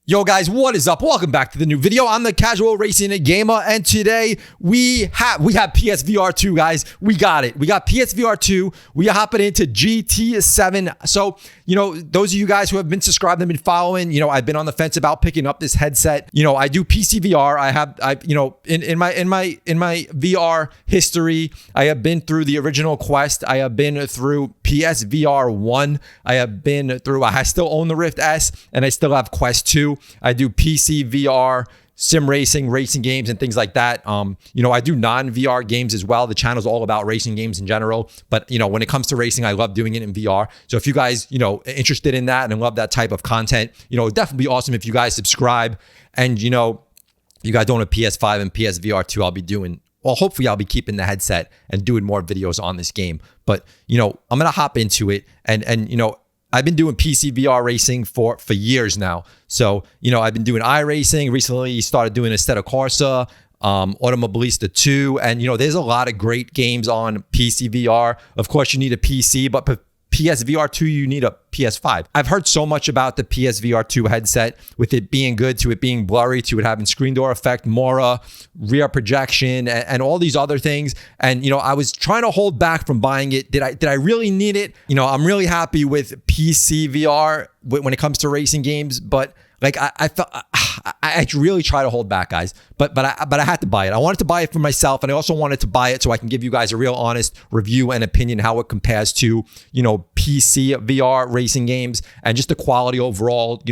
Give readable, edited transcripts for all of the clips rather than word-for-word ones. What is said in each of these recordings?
Yo guys, what is up? Welcome back to the new video. I'm the Casual Racing Gamer, and today we have PSVR2, guys. We got it. We got PSVR2. We are hopping into GT7. So, those of you guys who have been subscribed and been following, I've been on the fence about picking up this headset. I do PCVR. In my VR history, I have been through the original Quest. I have been through PSVR1. I still own the Rift S, and I still have Quest 2. I do PCVR, sim racing games, and things like that. I do non-VR games as well. The channel's all about racing games in general. But, when it comes to racing, I love doing it in VR. So if you guys, interested in that and love that type of content, it'd definitely be awesome if you guys subscribe. And, you guys don't have PS5 and PSVR2, hopefully I'll be keeping the headset and doing more videos on this game. But, I'm going to hop into it and I've been doing PCVR racing for years now. So, I've been doing iRacing. Recently started doing Assetto Corsa, Automobilista 2. And, there's a lot of great games on PCVR. Of course, you need a PC, but PSVR2, you need a PS5. I've heard so much about the PSVR2 headset, with it being good, to it being blurry, to it having screen door effect, Mora, rear projection, and all these other things. And, I was trying to hold back from buying it. Did I really need it? I'm really happy with PCVR when it comes to racing games, but I really try to hold back, guys, but I had to buy it. I wanted to buy it for myself, and I also wanted to buy it so I can give you guys a real honest review and opinion how it compares to, PC VR racing games and just the quality overall,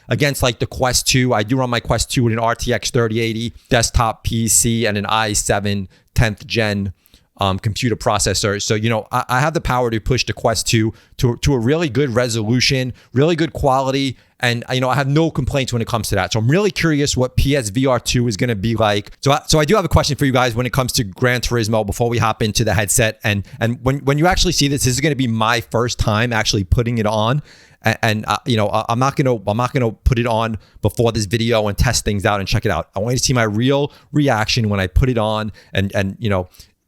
against like the Quest 2. I do run my Quest 2 with an RTX 3080 desktop PC and an i7 10th gen computer processor. So, I have the power to push the Quest 2 to a really good resolution, really good quality. And, I have no complaints when it comes to that. So I'm really curious what PSVR2 is going to be like. So I do have a question for you guys when it comes to Gran Turismo before we hop into the headset. And when you actually see this is going to be my first time actually putting it on. And I'm not gonna put it on before this video and test things out and check it out. I want you to see my real reaction when I put it on, and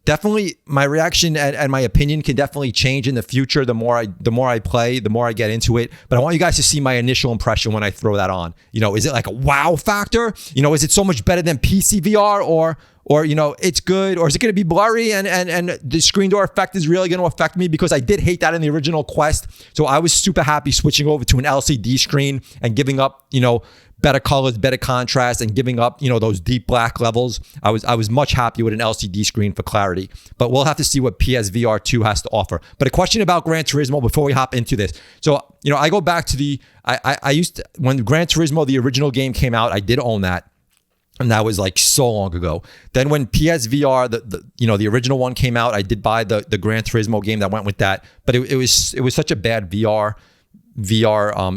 definitely my reaction and my opinion can definitely change in the future. The more I play, the more I get into it. But I want you guys to see my initial impression when I throw that on. Is it like a wow factor? Is it so much better than PCVR, or it's good, or is it going to be blurry and the screen door effect is really going to affect me? Because I did hate that in the original Quest. So I was super happy switching over to an LCD screen and giving up, better colors, better contrast, and giving up, those deep black levels. I was much happier with an LCD screen for clarity. But we'll have to see what PSVR2 has to offer. But a question about Gran Turismo before we hop into this. So, I go back to I used to, when Gran Turismo, the original game, came out, I did own that. And that was like so long ago. Then when PSVR, the original one came out, I did buy the Gran Turismo game that went with that. But it was such a bad VR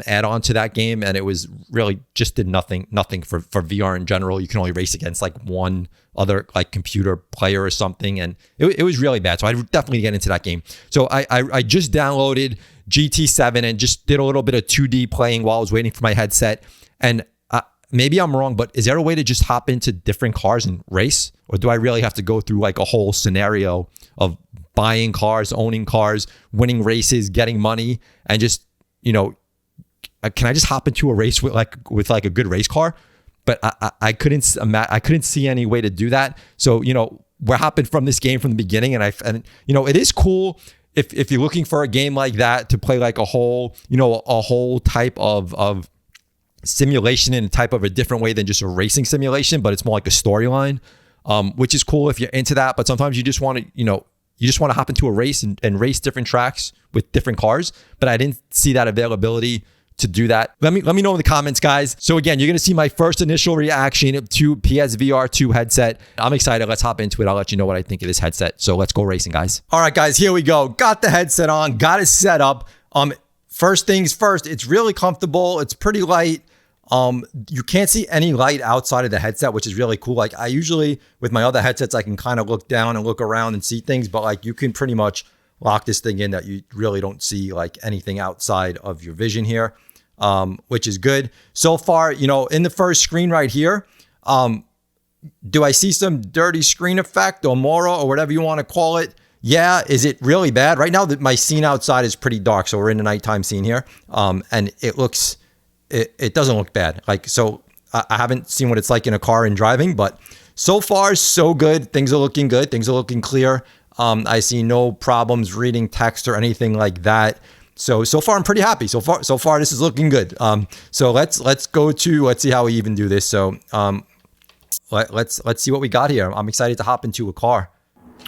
add-on to that game, and it was really just did nothing for VR in general. You can only race against like one other like computer player or something, and it was really bad. So I definitely get into that game. So I just downloaded GT7 and just did a little bit of 2D playing while I was waiting for my headset. And maybe I'm wrong, but is there a way to just hop into different cars and race? Or do I really have to go through like a whole scenario of buying cars, owning cars, winning races, getting money, and just, can I just hop into a race with like a good race car? But I couldn't see any way to do that. So, we're hopping from this game from the beginning, and it is cool if you're looking for a game like that to play like a whole type of simulation in a type of a different way than just a racing simulation, but it's more like a storyline, which is cool if you're into that. But sometimes you just want to hop into a race and race different tracks with different cars. But I didn't see that availability to do that. Let me know in the comments, guys. So again, you're going to see my first initial reaction to PSVR2 headset. I'm excited. Let's hop into it. I'll let you know what I think of this headset. So let's go racing, guys. All right, guys, here we go. Got the headset on, got it set up. First things first, it's really comfortable. It's pretty light. You can't see any light outside of the headset, which is really cool. Like I usually, with my other headsets, I can kind of look down and look around and see things, but like you can pretty much lock this thing in that you really don't see like anything outside of your vision here, which is good. So far, in the first screen right here, do I see some dirty screen effect or Mora or whatever you want to call it? Yeah. Is it really bad? Right now, my scene outside is pretty dark. So we're in the nighttime scene here. And it looks it doesn't look bad. Like, so I haven't seen what it's like in a car and driving, but so far so good. Things are looking good. Things are looking clear. I see no problems reading text or anything like that. So far I'm pretty happy. So far this is looking good. So let's see how we even do this. So let's see what we got here. I'm excited to hop into a car.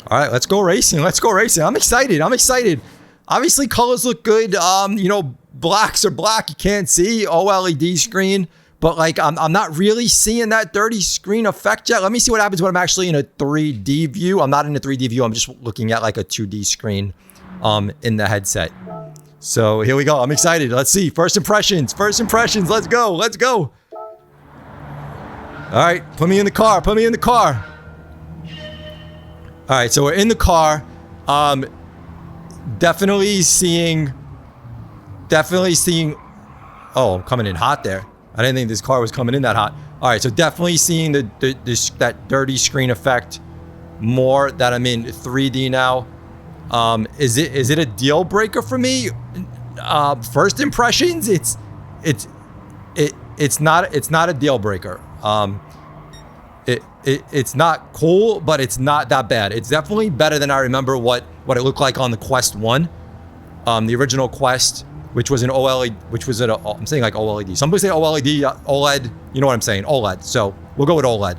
All right, let's go racing. Let's go racing. I'm excited. Obviously colors look good. You know, blacks are black. You can't see. OLED screen. But like, I'm not really seeing that dirty screen effect yet. Let me see what happens when I'm actually in a 3D view. I'm not in a 3D view. I'm just looking at like a 2D screen in the headset. So here we go. I'm excited. Let's see. First impressions. Let's go. All right. Put me in the car. All right. So we're in the car. Definitely seeing. Oh, I'm coming in hot there. I didn't think this car was coming in that hot. All right. So definitely seeing that dirty screen effect more that I'm in 3D now. Is it a deal breaker for me? First impressions, it's not a deal breaker. It's not cool, but it's not that bad. It's definitely better than I remember what it looked like on the Quest 1. The original Quest, which was an OLED, I'm saying like OLED. Some people say OLED, OLED, you know what I'm saying, OLED. So we'll go with OLED.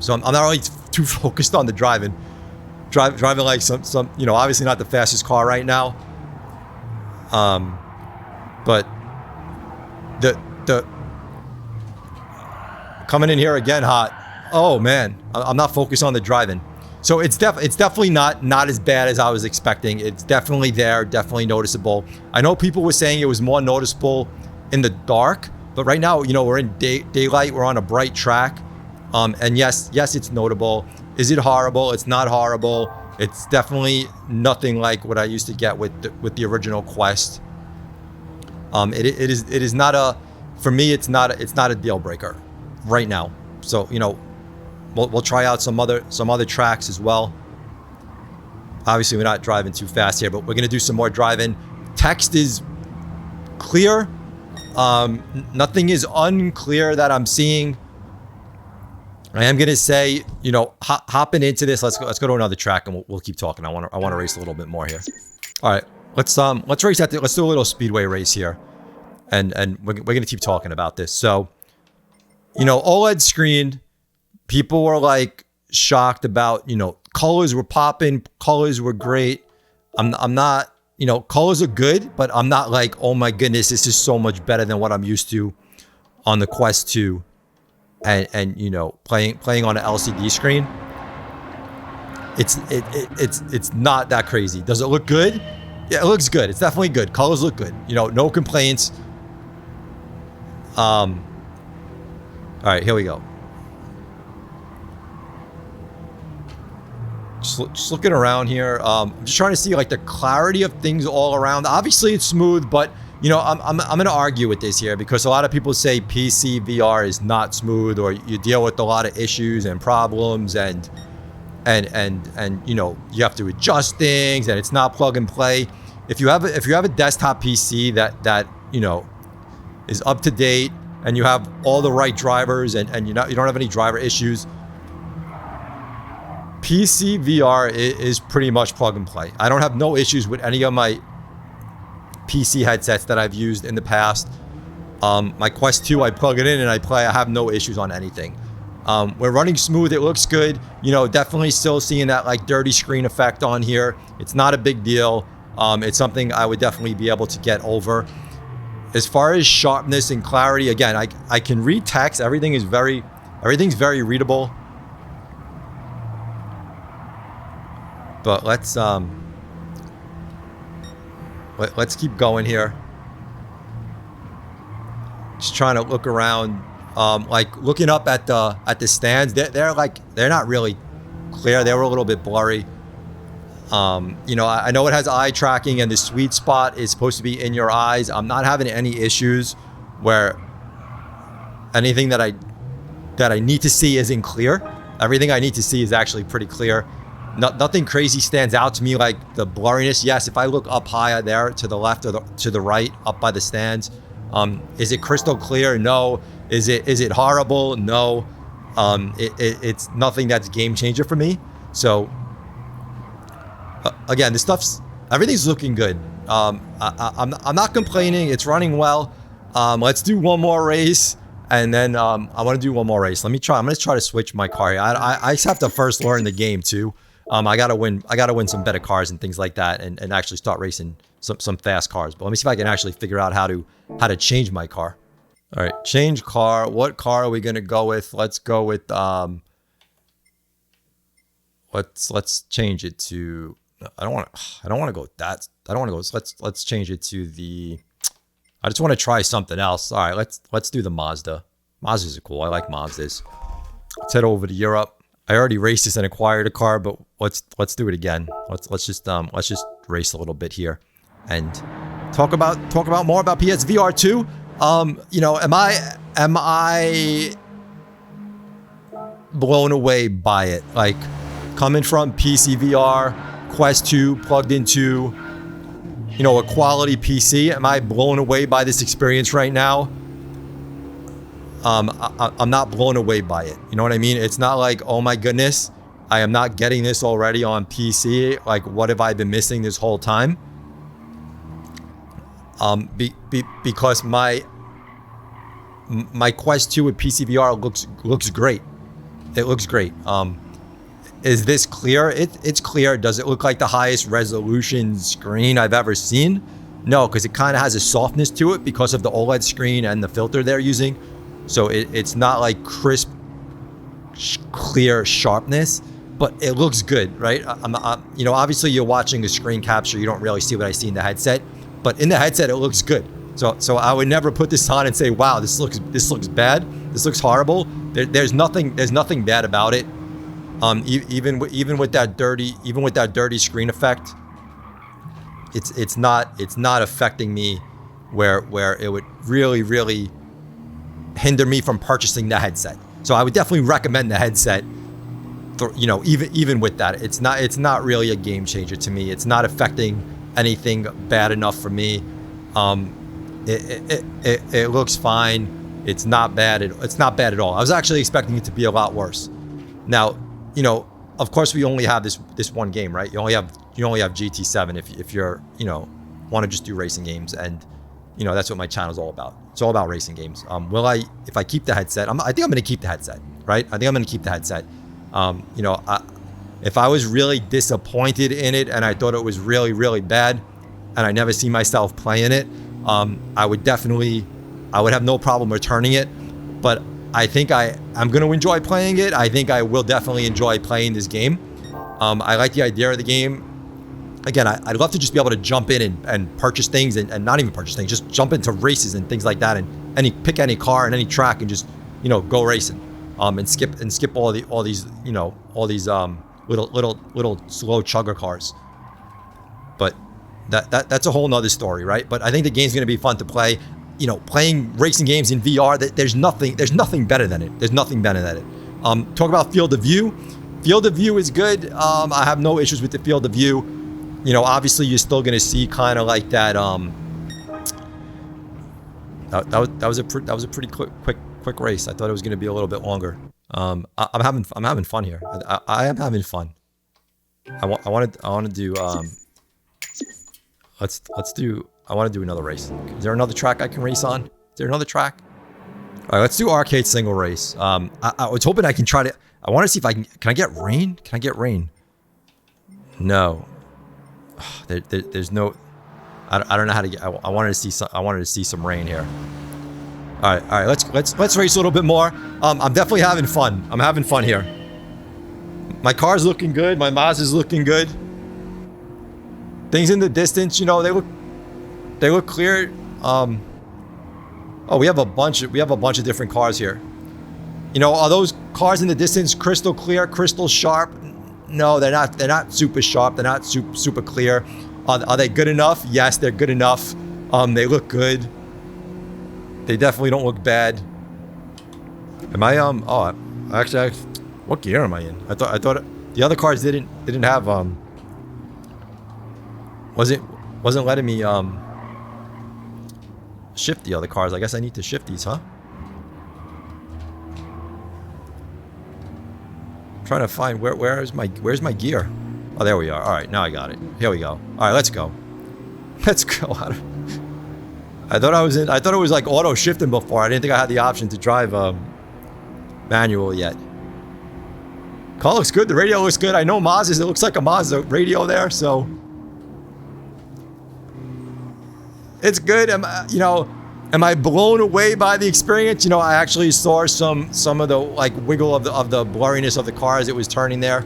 So I'm not really too focused on the driving like some, you know, obviously not the fastest car right now. But the coming in here again hot. Oh man, I'm not focused on the driving. So it's definitely not as bad as I was expecting. It's definitely there, definitely noticeable. I know people were saying it was more noticeable in the dark, but right now, you know, we're in daylight, we're on a bright track. And yes, it's notable. Is it horrible? It's not horrible. It's definitely nothing like what I used to get with the original Quest. It is not a, for me, it's not a deal breaker right now. So, you know, we'll try out some other tracks as well. Obviously, we're not driving too fast here, but we're gonna do some more driving. Text is clear. Nothing is unclear that I'm seeing. I am gonna say, you know, hopping into this, let's go to another track and we'll keep talking. I want to race a little bit more here. All right, let's race at let's do a little speedway race here, and we're gonna keep talking about this. So, you know, OLED screen, people were like shocked about, you know, colors were popping, colors were great. I'm not, you know, colors are good, but I'm not like, oh my goodness, this is so much better than what I'm used to on the Quest 2. And you know, playing on an LCD screen, it's not that crazy. Does it look good? Yeah, it looks good. It's definitely good. Colors look good. You know, no complaints. All right, here we go. Just looking around here. I'm just trying to see like the clarity of things all around. Obviously, it's smooth, but you know, I'm gonna argue with this here because a lot of people say PCVR is not smooth, or you deal with a lot of issues and problems, and you know, you have to adjust things, and it's not plug and play. If you have a desktop PC that you know is up to date, and you have all the right drivers, and you don't have any driver issues, PCVR is pretty much plug and play. I don't have no issues with any of my PC headsets that I've used in the past. My Quest 2, I plug it in and I play. I have no issues on anything. We're running smooth. It looks good. You know, definitely still seeing that like dirty screen effect on here. It's not a big deal. It's something I would definitely be able to get over. As far as sharpness and clarity, again, I can read text. Everything's very readable. But let's keep going here. Just trying to look around, like looking up at the stands. They're not really clear. They were a little bit blurry. You know, I know it has eye tracking, and the sweet spot is supposed to be in your eyes. I'm not having any issues where anything that I need to see isn't clear. Everything I need to see is actually pretty clear. Nothing crazy stands out to me like the blurriness. Yes, if I look up high there to the left or to the right, up by the stands, Is it crystal clear? No. Is it horrible? No. It's nothing that's game changer for me. So again, everything's looking good. I'm not complaining. It's running well. Let's do one more race, and then I want to do one more race. I'm gonna try to switch my car here. I just have to first learn the game too. I gotta win some better cars and things like that, and actually start racing some fast cars. But let me see if I can actually figure out how to change my car. All right, change car. What car are we gonna go with? Let's go with let's change it to. I don't want to go with that. I don't want to go. Let's change it to the. I just want to try something else. All right, let's do the Mazda. Mazdas are cool. I like Mazdas. Let's head over to Europe. I already raced this and acquired a car, but let's do it again. Let's just race a little bit here, and talk about more about PSVR2. You know, am I blown away by it? Like, coming from PCVR Quest 2 plugged into, you know, a quality PC, am I blown away by this experience right now? I'm not blown away by it. You know what I mean? It's not like, oh my goodness, I am not getting this already on PC. Like, what have I been missing this whole time? Because my Quest 2 with PCVR looks great. It looks great. Is this clear? It's clear. Does it look like the highest resolution screen I've ever seen? No, because it kind of has a softness to it because of the OLED screen and the filter they're using. So it's not like crisp, clear sharpness, but it looks good, right? You know, obviously you're watching a screen capture. You don't really see what I see in the headset, but in the headset it looks good. So I would never put this on and say, wow, this looks bad. This looks horrible. There's nothing bad about it. Even with that dirty screen effect, it's not affecting me where it would really hinder me from purchasing the headset. So I would definitely recommend the headset. You know, even with that, it's not really a game changer to me. It's not affecting anything bad enough for me. It looks fine. It's not bad. It's not bad at all. I was actually expecting it to be a lot worse. Now, you know, of course, we only have this one game, right? You only have GT7 if you're, you know, want to just do racing games, and you know that's what my channel is all about. It's all about racing games. If I keep the headset, I think I'm going to keep the headset, right? I think I'm going to keep the headset. You know, if I was really disappointed in it and I thought it was really bad, and I never see myself playing it, I would have no problem returning it. But I think I'm going to enjoy playing it. I think I will definitely enjoy playing this game. I like the idea of the game. Again, I'd love to just be able to jump in and purchase things, and not even purchase things, just jump into races and things like that, and pick any car and any track and just, you know, go racing, and skip all these little slow chugger cars. But that's a whole nother story, right? But I think the game's going to be fun to play. You know, playing racing games in VR, there's nothing better than it. There's nothing better than it. Talk about field of view. Field of view is good. I have no issues with the field of view. You know, obviously you're still going to see kind of like that. That was a pretty quick race. I thought it was going to be a little bit longer. I'm having fun here. I am having fun. I want to do. I want to do another race. Is there another track I can race on? Is there another track? All right, let's do arcade single race. I was hoping I can try to. I want to see if I can I get rain? Can I get rain? No. There's no. I don't know how to get. I wanted to see some rain here. All right. Let's race a little bit more. I'm definitely having fun. I'm having fun here. My car's looking good. My Mazda's looking good. Things in the distance, you know, they look clear. Oh, we have a bunch of different cars here. You know, are those cars in the distance crystal clear, crystal sharp? No, they're not. They're not super sharp. They're not super clear. Are they good enough? Yes, they're good enough. They look good. They definitely don't look bad. Am I Oh, actually, what gear am I in? I thought the other cars didn't have wasn't letting me shift the other cars. I guess I need to shift these, huh? I'm trying to find where's my gear? Oh, there we are. All right, now I got it. Here we go. All right, let's go. Let's go. I thought it was like auto shifting before. I didn't think I had the option to drive manual yet. Car looks good. The radio looks good. I know Mazda's. It looks like a Mazda radio there, so it's good. Am I blown away by the experience? You know, I actually saw some of the like wiggle of the blurriness of the car as it was turning there.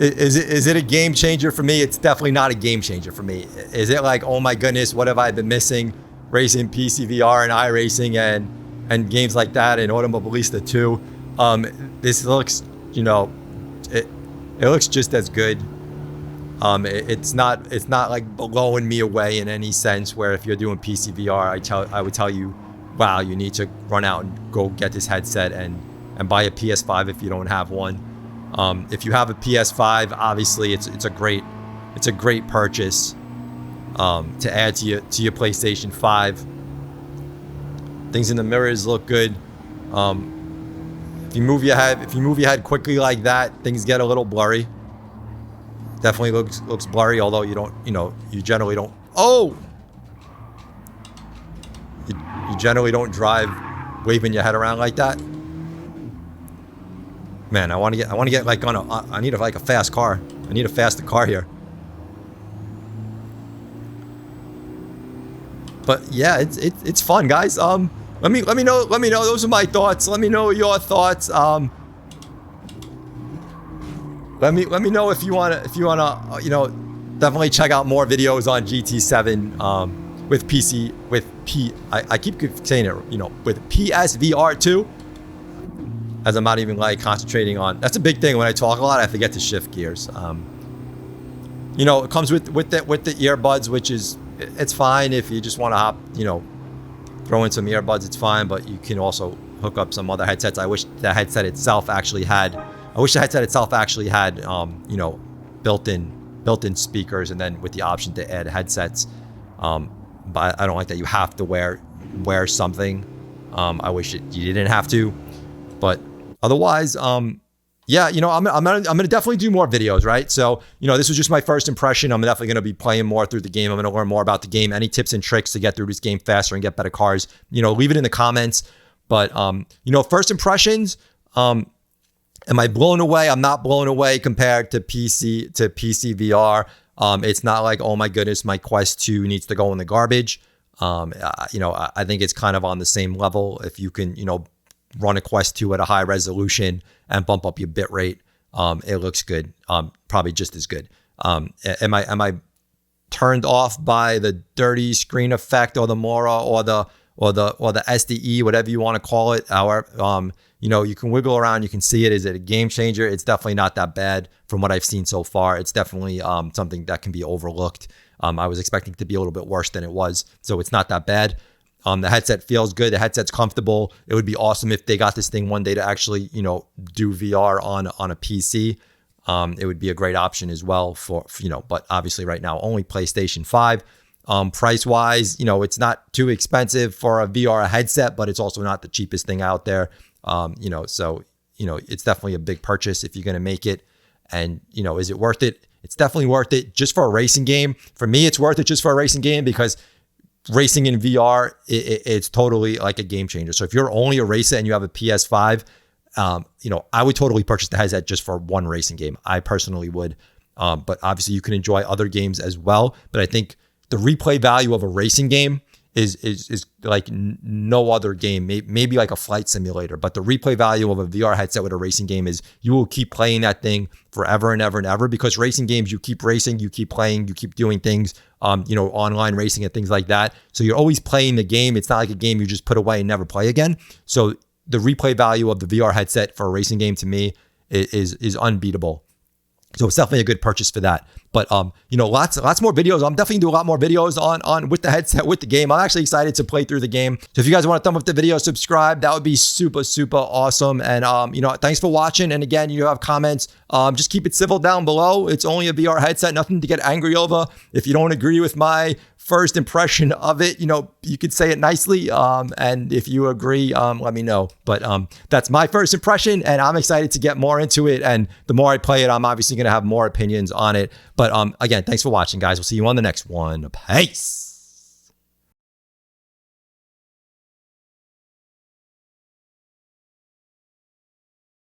Is it a game changer for me? It's definitely not a game changer for me. Is it like, oh my goodness, what have I been missing? Racing PCVR and iRacing and games like that and Automobilista too. This looks, you know, it looks just as good. It's not like blowing me away in any sense. Where if you're doing PCVR, I would tell you, wow, you need to run out and go get this headset and buy a PS5 if you don't have one. If you have a PS5, obviously it's a great purchase to add to your PlayStation 5. Things in the mirrors look good. If you move your head quickly like that, things get a little blurry. Definitely looks blurry, although you generally don't. Oh, you generally don't drive waving your head around like that. Man, I want to get like I need like a fast car. I need a faster car here. But yeah, it's fun, guys. Let me know. Those are my thoughts. Let me know your thoughts. Let me know if you wanna definitely check out more videos on GT7 I keep saying it, with PSVR2. As I'm not even like concentrating on. That's a big thing when I talk a lot. I forget to shift gears. It comes with the earbuds, which is it's fine if you just want to hop. Throw in some earbuds. It's fine, but you can also hook up some other headsets. I wish the headset itself actually had. Built-in speakers, and then with the option to add headsets. But I don't like that you have to wear something. I wish you didn't have to. But otherwise, yeah, I'm gonna definitely do more videos, right? So, this was just my first impression. I'm definitely gonna be playing more through the game. I'm gonna learn more about the game. Any tips and tricks to get through this game faster and get better cars, leave it in the comments. But first impressions, am I blown away? I'm not blown away compared to PCVR. It's not like, oh my goodness, my Quest 2 needs to go in the garbage. I think it's kind of on the same level. If you can, run a Quest 2 at a high resolution and bump up your bit rate, it looks good. Probably just as good. Am I turned off by the dirty screen effect or the Mora or the SDE, whatever you want to call it? You can wiggle around, you can see it. Is it a game changer? It's definitely not that bad from what I've seen so far. It's definitely something that can be overlooked. I was expecting it to be a little bit worse than it was, so it's not that bad. The headset feels good. The headset's comfortable. It would be awesome if they got this thing one day to actually, do VR on a PC. It would be a great option as well for but obviously right now only PlayStation 5. Price wise, it's not too expensive for a VR headset, but it's also not the cheapest thing out there. So it's definitely a big purchase if you're going to make it. And, is it worth it? It's definitely worth it just for a racing game. For me, it's worth it just for a racing game because racing in VR, it's totally like a game changer. So if you're only a racer and you have a PS5, I would totally purchase the headset just for one racing game. I personally would. But obviously you can enjoy other games as well. But I think the replay value of a racing game is like no other game, maybe like a flight simulator, but the replay value of a VR headset with a racing game is you will keep playing that thing forever and ever and ever, because racing games, you keep racing, you keep playing, you keep doing things, online racing and things like that. So you're always playing the game. It's not like a game you just put away and never play again. So the replay value of the VR headset for a racing game to me is unbeatable. So it's definitely a good purchase for that. But you know, lots more videos. I'm definitely doing a lot more videos on with the headset, with the game. I'm actually excited to play through the game. So if you guys want to thumb up the video, subscribe, that would be super awesome. And you know, thanks for watching. And again, you have comments, just keep it civil down below. It's only a VR headset, nothing to get angry over. If you don't agree with my first impression of it, you know, you could say it nicely. And if you agree, let me know. But that's my first impression, and I'm excited to get more into it. And the more I play it, I'm obviously going to have more opinions on it. But again, thanks for watching, guys. We'll see you on the next one. Peace.